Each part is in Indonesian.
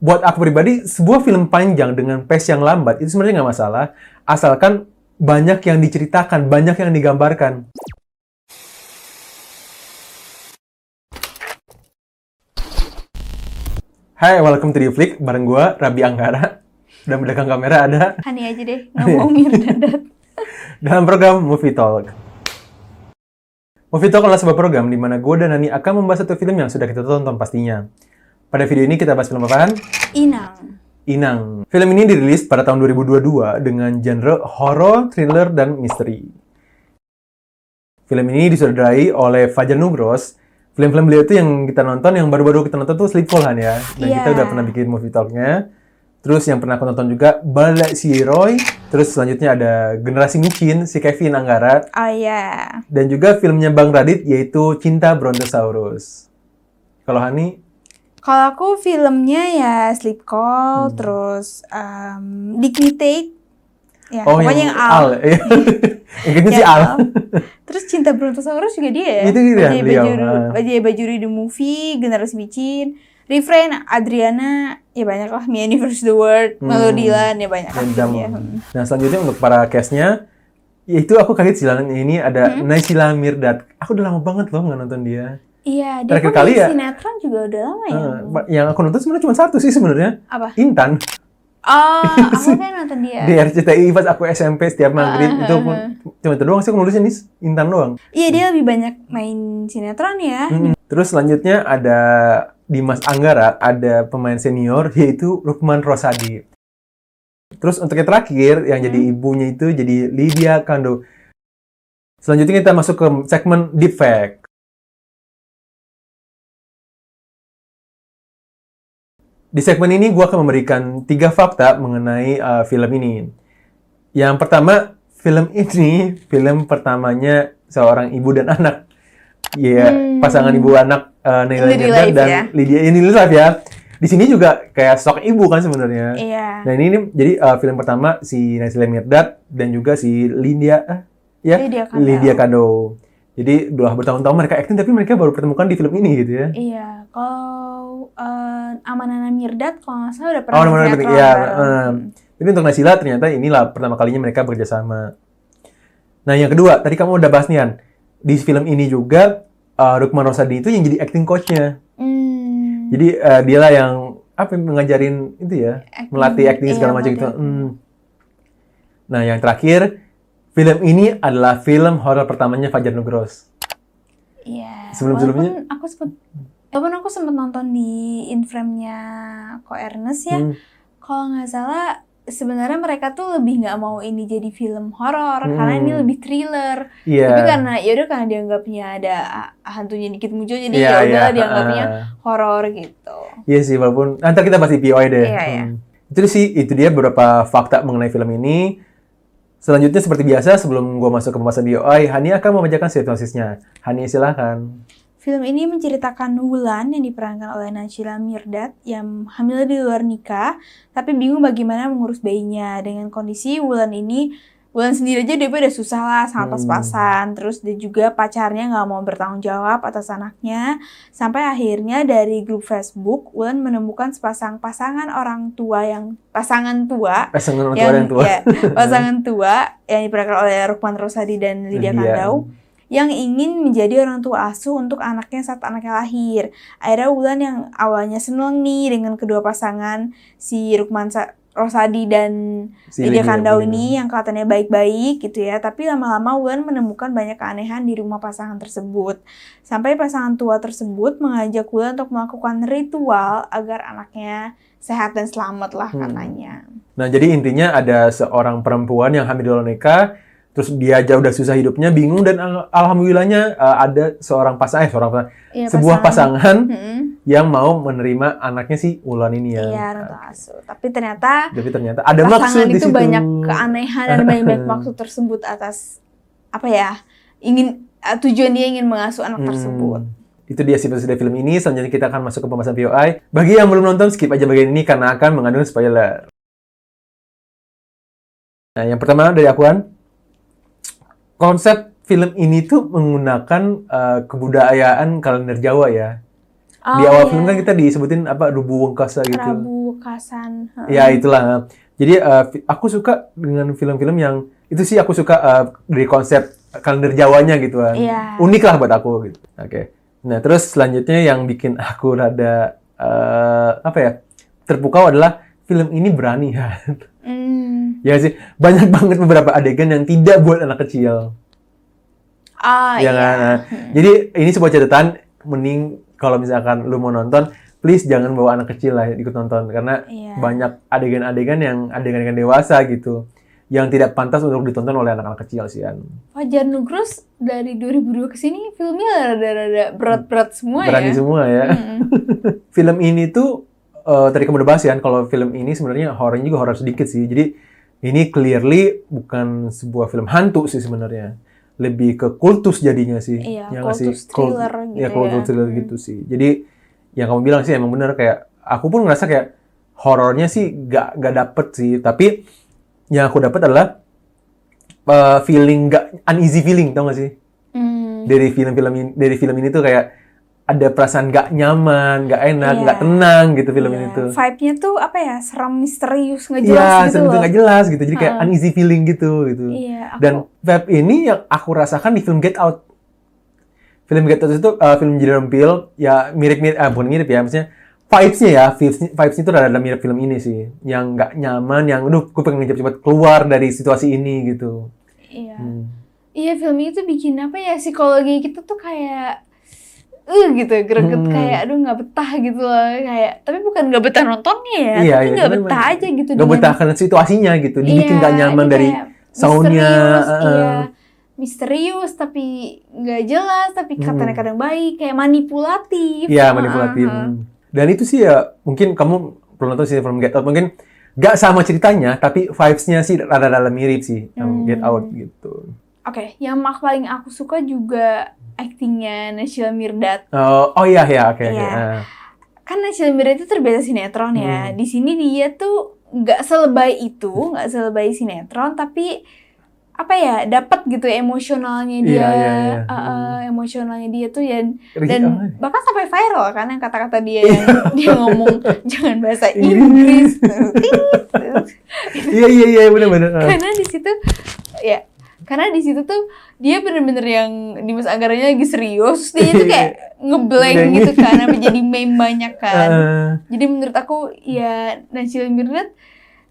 Buat aku pribadi, sebuah film panjang dengan pace yang lambat itu sebenarnya nggak masalah, asalkan banyak yang diceritakan, banyak yang digambarkan. Hai, welcome to The Flick, bareng gua, Rabi Anggara. Dan belakang kamera ada Hani aja deh, nggak mau Mirdadat. dalam program Movie Talk. Movie Talk adalah sebuah program di mana gue dan Nani akan membahas satu film yang sudah kita tonton pastinya. Pada video ini kita bahas film apaan? Inang. Inang. Film ini dirilis pada tahun 2022 dengan genre horror, thriller, dan misteri. Film ini disutradarai oleh Fajar Nugros. Film-film beliau itu yang kita nonton, yang baru-baru kita nonton tuh Sleepfall Han ya. Dan kita udah pernah bikin movie talk-nya. Terus yang pernah aku nonton juga Bala si Roy. Terus selanjutnya ada Generasi Micin, si Kevin Anggara. Oh iya. Dan juga filmnya Bang Radit yaitu Cinta Brontosaurus. Kalau Hani? Kalau aku filmnya ya Sleep Call, terus Dignity. Ya, Oh, pokoknya yang Al. Yang kayaknya si Al. Terus Cinta Brontosaurus juga dia ya. Itu dia, beliau. Bajai Bajuri The Movie, Generasi Micin, Refrain, Adriana, ya banyak lah. Mi Universe The World, Melodilan, ya banyak lah. Ya. Nah, selanjutnya untuk para cast-nya, itu aku kaget sih, ini ada Naysila Mirdad. Aku udah lama banget loh nggak nonton dia. Iya, dia Terakhir kan kali ya. sinetron juga udah lama ya. Yang aku nonton sebenarnya cuma satu sih sebenarnya. Apa? Intan. Oh, aku kan nonton dia. Di RCTI pas aku SMP setiap maghrib itu cuma itu doang sih aku nulisnya nih, Intan doang. Iya, dia lebih banyak main sinetron ya. Terus selanjutnya ada Dimas Anggara, ada pemain senior yaitu Rukman Rosadi. Terus untuk yang terakhir yang jadi ibunya itu jadi Lydia Kando. Selanjutnya kita masuk ke segmen Deep Fact. Di segmen ini gue akan memberikan 3 fakta mengenai film ini. Yang pertama, film ini film pertamanya seorang ibu dan anak. Iya, pasangan ibu anak Naysila Mirdad dan ya? Lydia ini live ya. Di sini juga kayak sosok ibu kan sebenarnya. Iya. Nah ini jadi film pertama si Naysila Mirdad dan juga si Lydia Kando. Jadi udah bertahun-tahun mereka acting tapi mereka baru pertemukan di film ini gitu ya. Iya, kalau Amanana Mirdad kalau nggak salah udah pernah sinetron. Tapi untuk Naysila ternyata inilah pertama kalinya mereka bekerjasama. Nah yang kedua, tadi kamu udah bahas nih Han. Di film ini juga Rukman Rosadi itu yang jadi acting coach-nya. Jadi dialah yang ngajarin itu ya, melatih acting segala macam gitu. Nah yang terakhir, film ini adalah film horor pertamanya Fajar Nugros. Iya. Sebelum-sebelumnya walaupun aku sempat nonton di Inframe-nya Ko Ernest ya. Kalau nggak salah sebenarnya mereka tuh lebih nggak mau ini jadi film horor karena ini lebih thriller. Tapi karena dianggapnya ada hantunya dikit muncul jadi ya udah dianggapnya horor gitu. Iya sih, walaupun nanti kita bahas di POI deh. Itu dia beberapa fakta mengenai film ini. Selanjutnya seperti biasa sebelum gue masuk ke pembahasan BOI, Hani akan membacakan sinopsisnya. Hani silakan. Film ini menceritakan Wulan yang diperankan oleh Naysila Mirdad yang hamil di luar nikah, tapi bingung bagaimana mengurus bayinya. Dengan kondisi Wulan sendiri aja dia udah susah lah, sangat pas-pasan. Terus dia juga pacarnya nggak mau bertanggung jawab atas anaknya. Sampai akhirnya dari grup Facebook, Wulan menemukan pasangan tua yang diperankan oleh Rukman Rosadi dan Lydia Kandau. Yang ingin menjadi orang tua asuh untuk anaknya saat anaknya lahir. Akhirnya Wulan yang awalnya seneng nih dengan kedua pasangan, si Rukman Rosadi dan Lydia Kandau ini yang kelihatannya baik-baik gitu ya. Tapi lama-lama Wulan menemukan banyak keanehan di rumah pasangan tersebut. Sampai pasangan tua tersebut mengajak Wulan untuk melakukan ritual agar anaknya sehat dan selamat lah katanya. Nah jadi intinya ada seorang perempuan yang hamil di luar nikah. Terus dia aja udah susah hidupnya, bingung, dan alhamdulillahnya ada sebuah pasangan yang mau menerima anaknya si Wulan ini ya. Iya, ratu asuh. Tapi ternyata ada maksud di situ. Pasangan itu banyak keanehan dan banyak maksud tersebut atas tujuan dia ingin mengasuh anak tersebut. Itu dia sinopsis dari film ini. Selanjutnya kita akan masuk ke pembahasan POI. Bagi yang belum nonton, skip aja bagian ini karena akan mengandung spoiler. Nah, yang pertama dari akuan. Konsep film ini tuh menggunakan kebudayaan kalender Jawa ya. Di awal film kan kita disebutin Rubu Wengkasa gitu. Prabu Wekasan. Ya itulah. Jadi aku suka dengan film-film yang itu sih, aku suka dari konsep kalender Jawanya gitu kan. Unik lah buat aku gitu. Oke. Nah terus selanjutnya yang bikin aku rada terpukau adalah film ini berani kan. Ya sih, banyak banget beberapa adegan yang tidak buat anak kecil. Ya kan. Nah, jadi ini sebuah catatan, mending kalau misalkan lu mau nonton, please jangan bawa anak kecil lah ikut nonton, karena banyak adegan-adegan yang adegan-adegan dewasa gitu yang tidak pantas untuk ditonton oleh anak-anak kecil sih kan. Fajar Nugros dari 2002 ke sini filmnya rada-rada berat-berat semua. Berani semua ya. Film ini tuh tadi kamu udah bahas kan, kalau film ini sebenarnya horornya juga horor sedikit sih. Jadi ini clearly bukan sebuah film hantu sih sebenarnya. Lebih ke kultus jadinya sih. Iya, kultus thriller gitu ya. Kultus thriller gitu sih. Jadi yang kamu bilang sih emang bener, kayak aku pun ngerasa kayak horornya sih gak dapet sih. Tapi yang aku dapet adalah uneasy feeling, tau gak sih? Dari film ini tuh kayak ada perasaan gak nyaman, gak enak, gak tenang gitu film ini tuh. Vibe-nya tuh seram, misterius, gak jelas gitu loh. Iya, gak jelas gitu. Jadi kayak uneasy feeling gitu. Iya, Dan vibe ini yang aku rasakan di film Get Out. Film Get Out itu film Jordan Peele, ya mirip-mirip, bukan mirip ya, maksudnya vibes-nya tuh rada mirip film ini sih. Yang gak nyaman, yang gue pengen cepet-cepet keluar dari situasi ini gitu. Iya. Iya, film itu bikin psikologi kita tuh kayak gitu, greget, kayak nggak betah gitu loh, kayak tapi bukan nggak betah nontonnya ya, tapi nggak betah aja gitu. Nggak betah karena situasinya gitu, dibikin nggak nyaman dari soundnya. Misterius tapi nggak jelas, tapi kadang-kadang baik, kayak manipulatif. Iya, manipulatif. Dan itu sih ya, mungkin kamu perlu nonton sih film Get Out, mungkin nggak sama ceritanya, tapi vibes-nya sih rada-rada mirip sih yang Get Out gitu. Oke, yang paling aku suka juga aktingnya Naysila Mirdad. Oke. Kan Naysila Mirdad itu terbiasa sinetron ya. Di sini dia tuh nggak selebay sinetron, tapi dapat gitu emosionalnya dia. Emosionalnya dia tuh dan bahkan sampai viral kan yang kata-kata dia yang dia ngomong jangan bahasa Inggris. Iya benar. Karena di situ tuh dia bener-bener yang Dimas Anggaranya lagi serius, dia tuh kayak ngeblank gitu kan, sampai jadi meme banyak kan. Jadi menurut aku ya Naysila Mirdad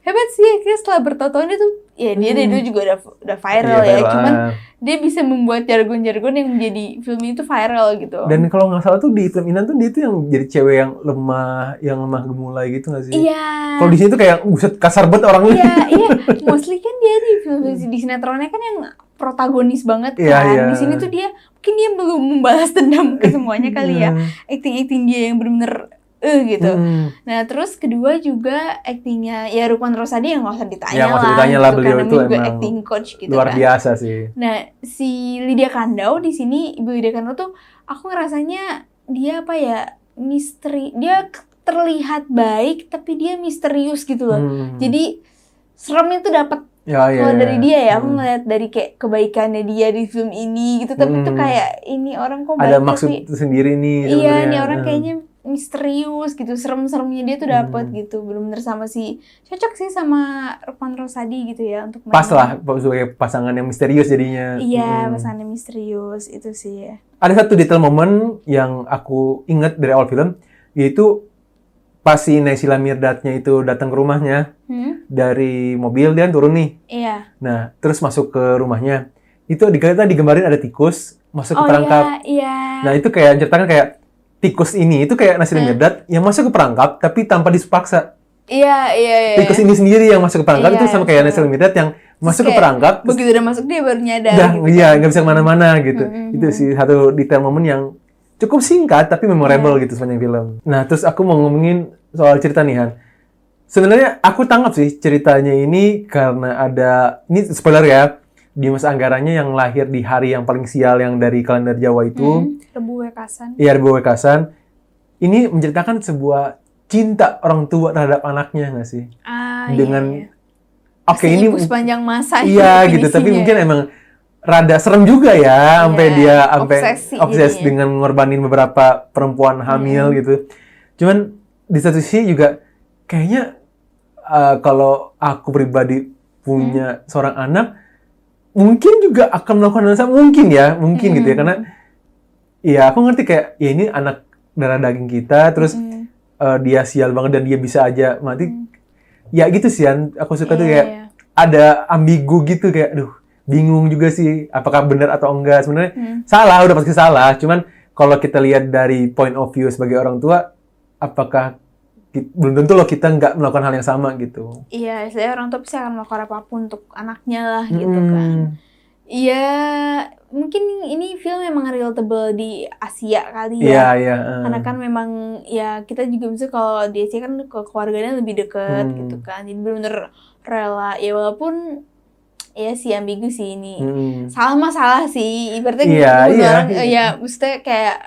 hebat sih, kayak setelah bertahun-tahun dia tuh dia dari dulu juga udah viral ya, cuman dia bisa membuat jargon-jargon yang menjadi film itu viral gitu. Dan kalau nggak salah tuh di film Intan tuh dia tuh yang jadi cewek yang lemah gemulai gitu nggak sih? Iya. Kalau di sini tuh kayak buset kasar banget orangnya. Iya. Mostly kan dia di film di sinetronnya kan yang protagonis banget kan. Di sini tuh mungkin dia belum membalas dendam ke semuanya kali ya. Acting dia yang benar-benar gitu. Nah terus kedua juga aktingnya ya Rukman Rosadi yang nggak usah ditanya lah, gitu, beliau karena itu juga emang acting coach gitu luar kan. biasa sih. Nah si Lydia Kandou di sini, Ibu Lydia Kandou tuh aku ngerasanya dia misteri, dia terlihat baik tapi dia misterius gitu loh. Jadi seremnya tuh dapat kalau dari dia ya, aku ngeliat dari kayak kebaikannya dia di film ini gitu, tapi tuh kayak ini orang kok baik ada maksud sendiri nih. Iya, ini orang kayaknya misterius gitu, serem-seremnya dia tuh dapat gitu, benar-benar cocok sih sama Rukman Rosadi gitu ya untuk main. Pas lah sebagai pasangan yang misterius jadinya. Iya, pasangan yang misterius itu sih ya. Ada satu detail momen yang aku ingat dari awal film, yaitu pas si Naysila Mirdadnya itu datang ke rumahnya dari mobil, dia turun nih. Iya. Nah, terus masuk ke rumahnya. Itu digambarin ada tikus masuk ke perangkap. Iya. Nah, itu kayak ceritakan kayak tikus ini itu kayak Naysila Mirdad yang masuk ke perangkap tapi tanpa dipaksa. Iya. Tikus ini sendiri yang masuk ke perangkap itu sama kayak Naysila Mirdad yang masuk ke perangkap. Begitu udah masuk dia baru nyadar. Iya, nggak bisa kemana-mana gitu. Itu sih satu detail momen yang cukup singkat tapi memorable gitu sepanjang film. Nah, terus aku mau ngomongin soal cerita nih Han. Sebenarnya aku tangkap sih ceritanya ini karena ini spoiler ya. Dimas Anggaranya yang lahir di hari yang paling sial yang dari kalender Jawa itu. Rebu Wekasan. Iya, Rebu Wekasan. Ini menceritakan sebuah cinta orang tua terhadap anaknya nggak sih? Dengan ini sepanjang masa. Iya gitu, tapi mungkin emang rada serem juga ya, sampai dia obses jadinya. dengan ngorbanin beberapa perempuan hamil gitu. Cuman di satu sisi juga kayaknya kalau aku pribadi punya seorang anak, mungkin juga akan melakukan hal yang sama, mungkin gitu ya, karena ya aku ngerti kayak ya ini anak darah daging kita, terus dia sial banget dan dia bisa aja mati. Ya gitu sih, aku suka tuh kayak ada ambigu gitu, kayak aduh bingung juga sih apakah benar atau enggak. Sebenarnya salah, udah pasti salah. Cuman kalau kita lihat dari point of view sebagai orang tua, apakah belum tentu loh kita nggak melakukan hal yang sama gitu. Iya, saya orang tua pasti akan melakukan apapun untuk anaknya lah gitu kan. Iya, mungkin ini film memang relatable di Asia kali ya. Iya. Karena kan memang ya kita juga bisa kalau di Asia kan keluarganya lebih deket gitu kan. Jadi benar-benar rela ya, walaupun ya sih ambigu sih ini. Salah sih. Ibaratnya orang ya mesti kayak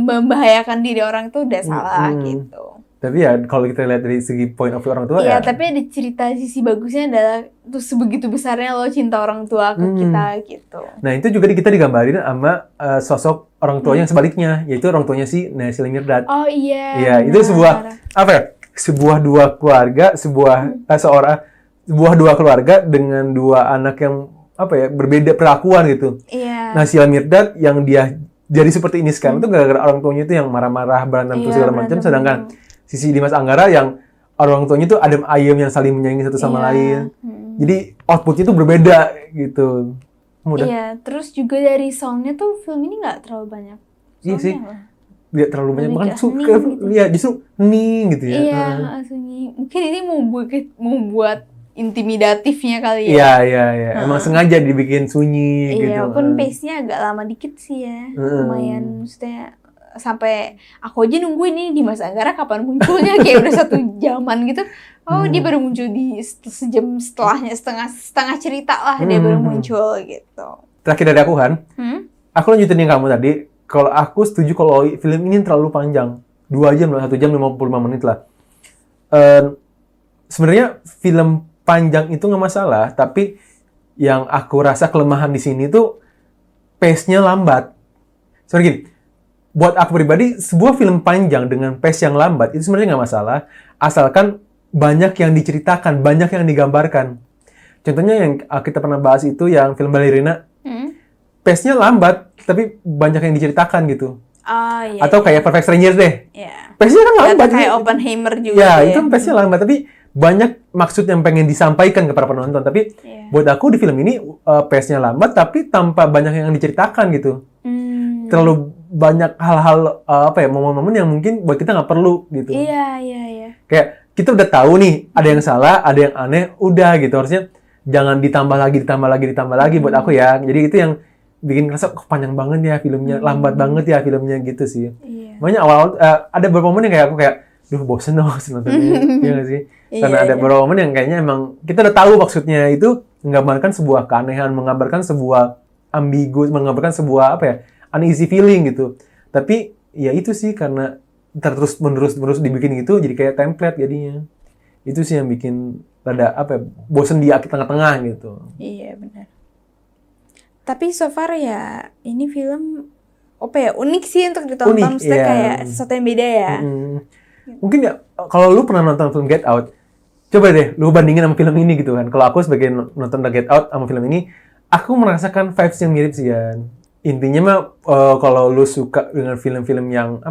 membahayakan diri orang itu udah salah gitu. Tapi ya kalau kita lihat dari segi point of view orang tua ya. Tapi ada cerita sisi bagusnya adalah tuh sebegitu besarnya lo cinta orang tua ke kita gitu. Nah itu juga kita digambarin sama sosok orang tuanya yang sebaliknya, yaitu orang tuanya si Naysila Mirdad. Oh iya. Iya, itu sebuah dua keluarga, sebuah dua keluarga dengan dua anak yang berbeda perlakuan gitu. Iya. Naysila Mirdad yang dia jadi seperti ini sekarang itu gara-gara orang tuanya itu yang marah-marah, berantem segala macam, sedangkan sisi Dimas Anggara yang orang tuanya itu adem ayem yang saling menyayangi satu sama lain. Jadi outputnya itu berbeda gitu. Iya, terus juga dari soundnya tuh film ini nggak terlalu banyak. Iya sih, nggak terlalu banyak, bahkan suka ya justru hening gitu ya. Iya, sunyi. Mungkin ini mau buat intimidatifnya kali ya. Iya. Emang sengaja dibikin sunyi gitu. Iya, walaupun pace-nya agak lama dikit sih ya. Lumayan, maksudnya sampai aku aja nungguin ini Dimas Anggara kapan munculnya, kayak udah 1 jaman gitu. Oh, dia baru muncul di sejam setelahnya, setengah cerita lah dia baru muncul gitu. Terakhir dari aku Han, aku lanjutin yang kamu tadi. Kalau aku setuju kalau film ini terlalu panjang, 2 jam lah, 1 jam 55 menit lah. Sebenarnya film panjang itu nggak masalah, tapi yang aku rasa kelemahan di sini tuh pace-nya lambat. Soalnya gini, buat aku pribadi, sebuah film panjang dengan pace yang lambat itu sebenarnya nggak masalah, asalkan banyak yang diceritakan, banyak yang digambarkan. Contohnya yang kita pernah bahas itu yang film Ballerina, pace-nya lambat, tapi banyak yang diceritakan gitu. Iya. Atau kayak Perfect Strangers deh, pace-nya kan lambat. Atau kayak Oppenheimer juga. Ya, itu pace-nya lambat, tapi banyak maksud yang pengen disampaikan ke para penonton. Tapi buat aku di film ini pace-nya lambat, tapi tanpa banyak yang diceritakan gitu. Terlalu banyak hal-hal momen-momen yang mungkin buat kita nggak perlu gitu. Iya. Kayak kita udah tahu nih ada yang salah, ada yang aneh, udah gitu. Harusnya jangan ditambah lagi buat aku ya. Jadi itu yang bikin ngerasa panjang banget ya filmnya, lambat banget ya filmnya gitu sih. Makanya awal ada beberapa momen yang kayak aku duh bosen nontonnya. Iya nggak sih? Karena ada beberapa momen yang kayaknya emang kita udah tahu maksudnya itu menggambarkan sebuah keanehan, menggambarkan sebuah ambigu, menggambarkan sebuah uneasy feeling gitu. Tapi ya itu sih karena terus menerus dibikin gitu, jadi kayak template jadinya. Itu sih yang bikin rada bosen di tengah-tengah gitu. Iya benar. Tapi so far ya ini film unik sih untuk ditonton, maksudnya kayak sesuatu yang beda ya. Mungkin ya kalau lu pernah nonton film Get Out, coba deh lu bandingin sama film ini gitu kan. Kalau aku sebagai nonton Get Out sama film ini, aku merasakan vibes yang mirip sih kan. Intinya mah kalau lu suka dengan film-film yang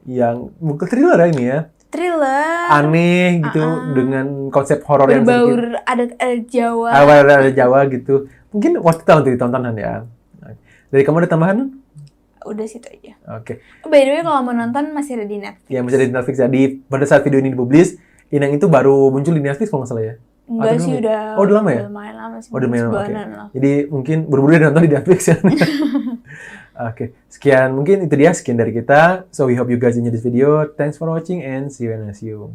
yang mungkin thriller ini ya. Thriller. Aneh gitu dengan konsep horor yang sedikit. Ada Jawa. Ada Jawa gitu. Mungkin worth it untuk ditonton ya. Dari kamu ada tambahan? Udah situ aja. Oke. By the way kalau mau nonton masih ada di Netflix. Ya masih ada di Netflix ya. Pada saat video ini dipublish, Inang itu baru muncul di Netflix kalau nggak salah ya. Enggak sih, udah lama ya? Lumayan lama sih. Udah lumayan lama. Jadi mungkin buru-buru nonton di Netflix ya. Oke. Sekian dari kita. So we hope you guys enjoy this video. Thanks for watching and see you in the next video.